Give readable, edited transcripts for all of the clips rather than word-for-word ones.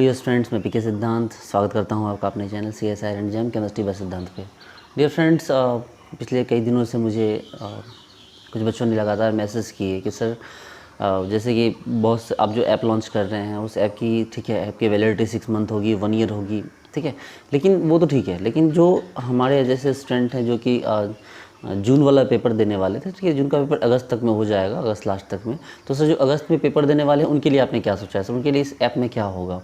Dear students, मैं पीके सिद्धांत स्वागत करता हूं आपका अपने channel CSI and gem chemistry by Siddhant पे। डियर फ्रेंड्स, पिछले कई दिनों से मुझे कुछ बच्चों ने लगातार मैसेज किए कि सर जैसे कि बहुत से आप जो ऐप लॉन्च कर रहे हैं उस ऐप की, ठीक है, ऐप की वैलिडिटी 6 मंथ होगी, 1 ईयर होगी, ठीक है, लेकिन वो तो ठीक है, लेकिन जो हमारे जैसे स्टूडेंट हैं जो कि जून वाला पेपर देने वाले थे, ठीक है, जून का पेपर अगस्त तक में हो जाएगा, अगस्त लास्ट तक में। तो सर जो अगस्त में पेपर देने वाले हैं उनके लिए आपने क्या सोचा है सर, उनके लिए इस ऐप में क्या होगा?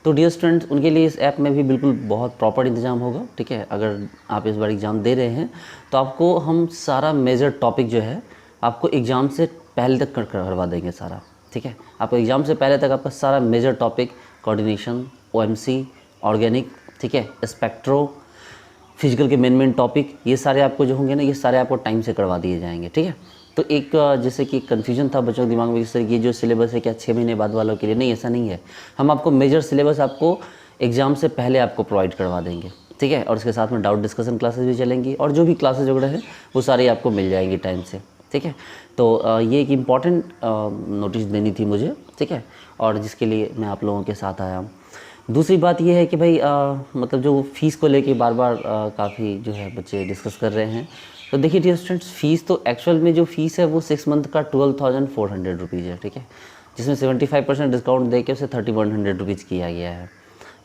तो डियर स्टूडेंट्स, उनके लिए इस ऐप में भी बिल्कुल बहुत प्रॉपर इंतजाम होगा, ठीक है। अगर आप इस बार एग्ज़ाम दे रहे हैं तो आपको हम सारा मेजर टॉपिक जो है आपको एग्ज़ाम से पहले तक करवा देंगे सारा, ठीक है। आपको एग्ज़ाम से पहले तक आपका सारा major topic, coordination, OMC, organic, ठीक है, स्पेक्ट्रो, फिजिकल के मेन टॉपिक, ये सारे आपको जो होंगे ना, ये सारे आपको टाइम से करवा दिए जाएंगे, ठीक है। तो एक जैसे कि कन्फ्यूजन था बच्चों के दिमाग में, सर ये जो सिलेबस है क्या 6 महीने बाद वालों के लिए? नहीं, ऐसा नहीं है। हम आपको मेजर सिलेबस आपको एग्ज़ाम से पहले आपको प्रोवाइड करवा देंगे, ठीक है। और उसके साथ में डाउट डिस्कशन क्लासेस भी चलेंगी और जो भी क्लासेज वगैरह हैं वो सारी आपको मिल जाएंगी टाइम से, ठीक है। तो ये एक इम्पॉर्टेंट नोटिस देनी थी मुझे, ठीक है, और जिसके लिए मैं आप लोगों के साथ आया हूँ। दूसरी बात ये है कि भाई मतलब जो फ़ीस को लेके बार बार काफ़ी जो है बच्चे डिस्कस कर रहे हैं। तो देखिए डियर स्टूडेंट्स, फ़ीस तो एक्चुअल में जो फ़ीस है वो 6 मंथ का 12,400 रुपीज़ है, ठीक है, जिसमें 75% डिस्काउंट दे के उसे 3100 रुपीज़ किया गया है,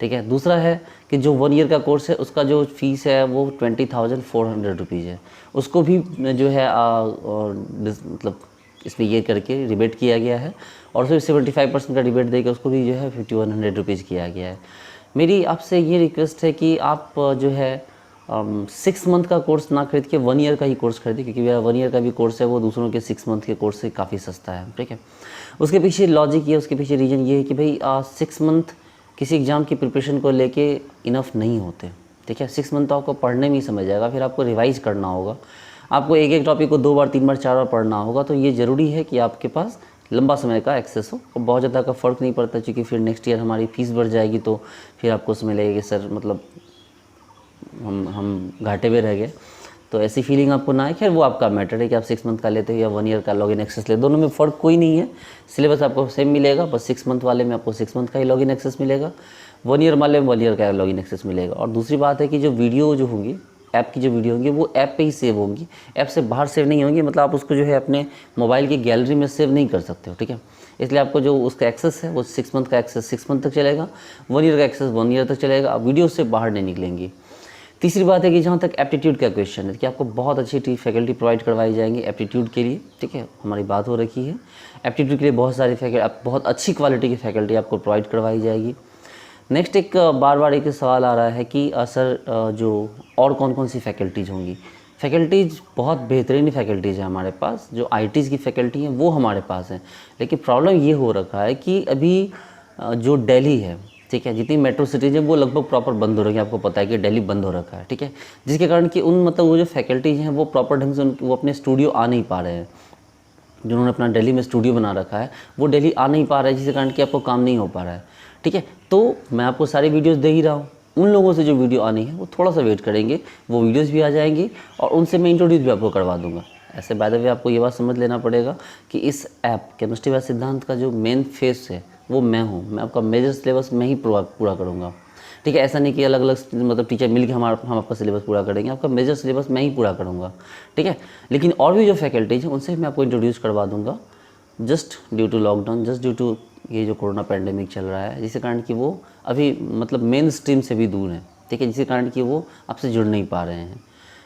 ठीक है। दूसरा है कि जो 1 ईयर का कोर्स है उसका जो फ़ीस है वो 20,400 रुपीज़ है, उसको भी जो है मतलब इसमें ये करके रिबेट किया गया है और उसमें 75% का रिबेट देकर उसको भी जो है 5100 रुपीज़ किया गया है। मेरी आपसे ये रिक्वेस्ट है कि आप जो है 6 मंथ का कोर्स ना खरीद के 1 ईयर का ही कोर्स खरीदें, क्योंकि मेरा 1 ईयर का भी कोर्स है वो दूसरों के 6 मंथ के कोर्स से काफ़ी सस्ता है, ठीक है। उसके पीछे लॉजिक ये, उसके पीछे रीज़न ये है कि भाई 6 मंथ किसी एग्ज़ाम की प्रिपरेशन को लेके इनफ नहीं होते, ठीक है। 6 मंथ तो आपको पढ़ने में ही समझ जाएगा, फिर आपको रिवाइज़ करना होगा, आपको एक एक टॉपिक को 2 बार 3 बार 4 बार पढ़ना होगा। तो ये ज़रूरी है कि आपके पास लंबा समय का एक्सेस हो और बहुत ज़्यादा का फ़र्क नहीं पड़ता, क्योंकि फिर नेक्स्ट ईयर हमारी फ़ीस बढ़ जाएगी तो फिर आपको समय लगेगा कि सर मतलब हम घाटे में रह गए। तो ऐसी फीलिंग आपको ना आए। खैर वो आपका मैटर है कि आप 6 मंथ का लेते हो या 1 ईयर का लॉगिन एक्सेस ले, दोनों में फ़र्क कोई नहीं है, सिलेबस आपको सेम मिलेगा, बस 6 मंथ वाले में आपको 6 मंथ का ही लॉगिन एक्सेस मिलेगा, 1 ईयर वाले में 1 ईयर का लॉगिन एक्सेस मिलेगा। और दूसरी बात है कि जो वीडियो जो होंगी, ऐप की जो वीडियो होंगी वो ऐप पे ही सेव होंगी, ऐप से बाहर सेव नहीं होंगी, मतलब आप उसको जो है अपने मोबाइल की गैलरी में सेव नहीं कर सकते हो, ठीक है। इसलिए आपको जो उसका एक्सेस है वो 6 मंथ का एक्सेस 6 मंथ तक चलेगा, 1 ईयर का एक्सेस 1 ईयर तक चलेगा, आप वीडियो से बाहर नहीं निकलेंगी। तीसरी बात है कि जहाँ तक एप्टीट्यूड का क्वेश्चन है कि आपको बहुत अच्छी फैकल्टी प्रोवाइड करवाई जाएंगी एप्टीट्यूड के लिए, ठीक है, हमारी बात हो रखी है। एप्टीट्यूड के लिए बहुत सारी बहुत अच्छी क्वालिटी की फैकल्टी आपको प्रोवाइड करवाई जाएगी। नेक्स्ट एक बार बार एक सवाल आ रहा है कि सर जो और कौन कौन सी फैकल्टीज़ होंगी। फैकल्टीज़ बहुत बेहतरीन फैकल्टीज़ हैं हमारे पास, जो ITs की फैकल्टी हैं वो हमारे पास हैं, लेकिन प्रॉब्लम ये हो रखा है कि अभी जो दिल्ली है, ठीक है, जितनी मेट्रो सिटीज़ हैं वो लगभग प्रॉपर बंद हो रही है, आपको पता है कि दिल्ली बंद हो रखा है, ठीक है, जिसके कारण कि उन मतलब वो जो फैकल्टीज़ हैं वो प्रॉपर ढंग से वो अपने स्टूडियो आ नहीं पा रहे हैं। जिन्होंने अपना दिल्ली में स्टूडियो बना रखा है वो दिल्ली आ नहीं पा रहा है, जिसके कारण कि आपको काम नहीं हो पा रहा है, ठीक है। तो मैं आपको सारी वीडियोस दे ही रहा हूँ, उन लोगों से जो वीडियो आनी है वो थोड़ा सा वेट करेंगे, वो वीडियोस भी आ जाएंगी और उनसे मैं इंट्रोड्यूस भी आपको करवा दूंगा। ऐसे बाय द वे आपको ये बात समझ लेना पड़ेगा कि इस ऐप केमिस्ट्री बाय सिद्धांत का जो मेन फेस है वो मैं हूँ, मैं आपका मेजर सिलेबस मैं ही पूरा करूँगा, ठीक है। ऐसा नहीं कि अलग अलग मतलब टीचर मिल के हम आपका सिलेबस पूरा करेंगे, आपका मेजर सिलेबस मैं ही पूरा करूँगा, ठीक है। लेकिन और भी जो फैकल्टीज हैं उनसे मैं आपको इंट्रोड्यूस करवा दूँगा, just due to lockdown, just due to ये जो कोरोना पैंडेमिक चल रहा है, जिसके कारण कि वो अभी मतलब मेन स्ट्रीम से भी दूर हैं, ठीक है, जिसके कारण कि वो आपसे जुड़ नहीं पा रहे हैं,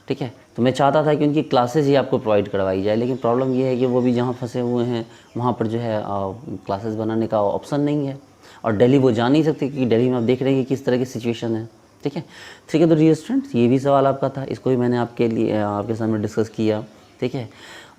ठीक है। तो मैं चाहता था कि उनकी क्लासेज ही आपको प्रोवाइड करवाई जाए, लेकिन प्रॉब्लम ये है कि वो भी जहाँ फंसे हुए हैं वहाँ पर जो है क्लासेस बनाने का ऑप्शन नहीं है, और दिल्ली वो जा नहीं सकते क्योंकि दिल्ली में आप देख रहे हैं कि किस तरह की सिचुएशन है, ठीक है। ठीक है, तो डियर स्टूडेंट्स, ये भी सवाल आपका था, इसको भी मैंने आपके लिए आपके सामने डिस्कस किया, ठीक है।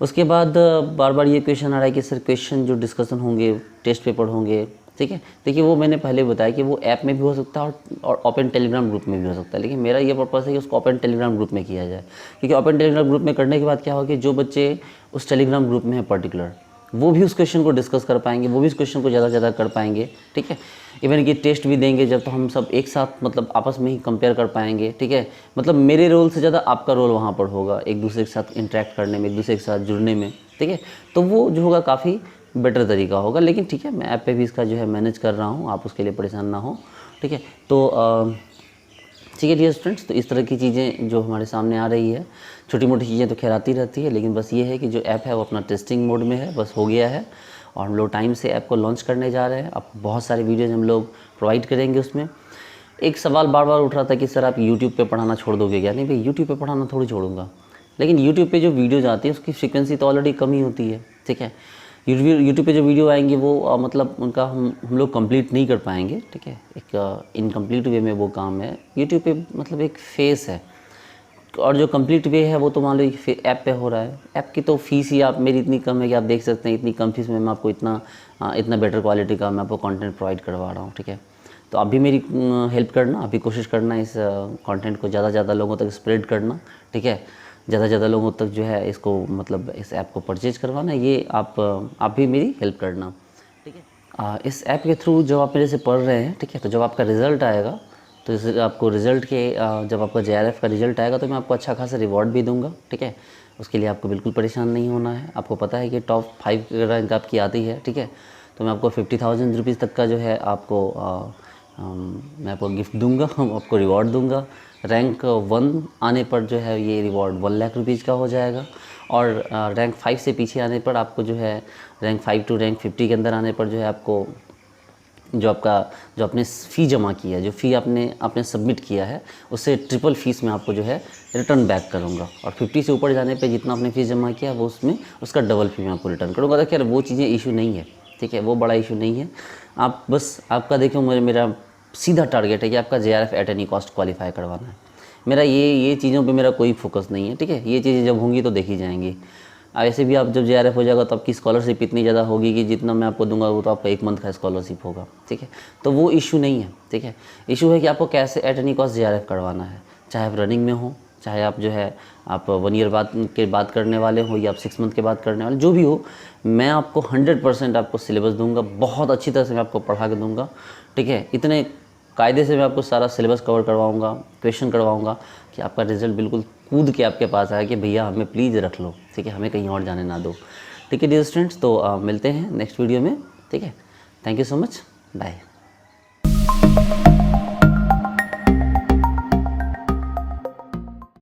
उसके बाद बार बार ये क्वेश्चन आ रहा है कि सर क्वेश्चन जो डिस्कशन होंगे, टेस्ट पेपर होंगे, ठीक है। देखिए वो मैंने पहले बताया कि वो ऐप में भी हो सकता है और ओपन टेलीग्राम ग्रुप में भी हो सकता है, लेकिन मेरा ये पर्पज़ है कि उसको ओपन टेलीग्राम ग्रुप में किया जाए, क्योंकि ओपन टेलीग्राम ग्रुप में करने के बाद क्या होगा कि जो बच्चे उस टेलीग्राम ग्रुप में है पर्टिकुलर, वो भी उस क्वेश्चन को डिस्कस कर पाएंगे, वो भी उस क्वेश्चन को ज़्यादा से ज़्यादा कर पाएंगे, ठीक है। इवन कि टेस्ट भी देंगे जब, तो हम सब एक साथ मतलब आपस में ही कंपेयर कर पाएंगे, ठीक है। मतलब मेरे रोल से ज़्यादा आपका रोल वहाँ पर होगा, एक दूसरे के साथ इंटरेक्ट करने में, एक दूसरे के साथ जुड़ने में, ठीक है। तो वो जो होगा काफ़ी बेटर तरीका होगा, लेकिन ठीक है, मैं ऐप पे भी इसका जो है मैनेज कर रहा हूँ, आप उसके लिए परेशान ना हो। ठीक है। तो ठीक है डियर स्टूडेंट्स, तो इस तरह की चीज़ें जो हमारे सामने आ रही है, छोटी मोटी चीज़ें तो खैर आती रहती है, लेकिन बस ये है कि जो ऐप है वो अपना टेस्टिंग मोड में है, बस हो गया है और हम लोग टाइम से ऐप को लॉन्च करने जा रहे हैं। अब बहुत सारे वीडियोज़ हम लोग प्रोवाइड करेंगे उसमें। एक सवाल बार बार उठ रहा था कि सर आप यूट्यूब पे पढ़ाना छोड़ दोगे क्या? नहीं भाई, यूट्यूब पे पढ़ाना थोड़ी छोड़ूंगा, लेकिन यूट्यूब पे जो वीडियोज़ आती है उसकी फ्रीक्वेंसी तो ऑलरेडी कम ही होती है, ठीक है। यूट्यूब पे जो वीडियो आएंगे वो मतलब उनका हम लोग कंप्लीट नहीं कर पाएंगे, ठीक है। एक इनकम्प्लीट वे में वो काम है। यूट्यूब पे मतलब एक फेस है, और जो कंप्लीट वे है वो तो मान लो ऐप पे हो रहा है। ऐप की तो फीस ही आप मेरी इतनी कम है कि आप देख सकते हैं, इतनी कम फीस में मैं आपको इतना बेटर क्वालिटी का मैं आपको कंटेंट प्रोवाइड करवा रहा हूँ, ठीक है। तो आप भी मेरी हेल्प करना, आप भी कोशिश करना इस कंटेंट को ज़्यादा से ज़्यादा लोगों तक स्प्रेड करना, ठीक है। ज़्यादा से ज़्यादा लोगों तक जो है इसको मतलब इस ऐप को परचेज करवाना, ये आप भी मेरी हेल्प करना, ठीक है। इस ऐप के थ्रू जब आप मेरे से पढ़ रहे हैं, ठीक है, तो जब आपका रिज़ल्ट आएगा तो इस आपको रिज़ल्ट के जब आपका JRF का रिज़ल्ट आएगा तो मैं आपको अच्छा खासा रिवॉर्ड भी दूंगा, ठीक है। उसके लिए आपको बिल्कुल परेशान नहीं होना है। आपको पता है कि टॉप 5 रैंक आपकी आती है, ठीक है, तो मैं आपको 50,000 रुपीज़ तक का जो है आपको मैं आपको गिफ्ट दूंगा, आपको रिवॉर्ड दूंगा। रैंक 1 आने पर जो है ये रिवॉर्ड 1 लाख रुपीज़ का हो जाएगा, और रैंक 5 से पीछे आने पर आपको जो है रैंक 5 टू रैंक 50 के अंदर आने पर जो है आपको जो आपने फ़ी जमा किया है, जो फ़ी आपने सबमिट किया है, उससे ट्रिपल फीस मैं आपको जो है रिटर्न बैक करूँगा। और 50 से ऊपर जाने पे जितना आपने फ़ीस जमा किया वो उसमें उसका डबल फी मैं आपको रिटर्न करूँगा। तो खैर वो चीज़ें इशू नहीं है, ठीक है, वो बड़ा इशू नहीं है। आप बस आपका देखो मेरा सीधा टारगेट है कि आपका JRF at any cost qualify करवाना है। मेरा ये चीज़ों पे मेरा कोई फोकस नहीं है, ठीक है। ये चीज़ें जब होंगी तो देखी जाएंगी। ऐसे भी आप जब JRF हो जाएगा तो आपकी स्कॉलरशिप इतनी ज़्यादा होगी कि जितना मैं आपको दूंगा वो तो आपका 1 मंथ का स्कॉलरशिप होगा, ठीक है। तो वो इशू नहीं है, ठीक है। इशू है कि आपको कैसे एट एनी कॉस्ट JRF करवाना है, चाहे आप रनिंग में हो, चाहे आप जो है आप 1 ईयर बाद करने वाले हो, या आप 6 मंथ के बाद करने वाले, जो भी हो, मैं आपको 100% आपको सिलेबस दूंगा, बहुत अच्छी तरह से मैं आपको पढ़ा के दूंगा, ठीक है। इतने कायदे से मैं आपको सारा सिलेबस कवर करवाऊंगा, क्वेश्चन करवाऊंगा कि आपका रिजल्ट बिल्कुल कूद के आपके पास आए कि भैया हमें प्लीज़ रख लो, ठीक है, हमें कहीं और जाने ना दो, ठीक है डियर स्टूडेंट्स। तो मिलते हैं नेक्स्ट वीडियो में, ठीक है। Thank you so much, bye.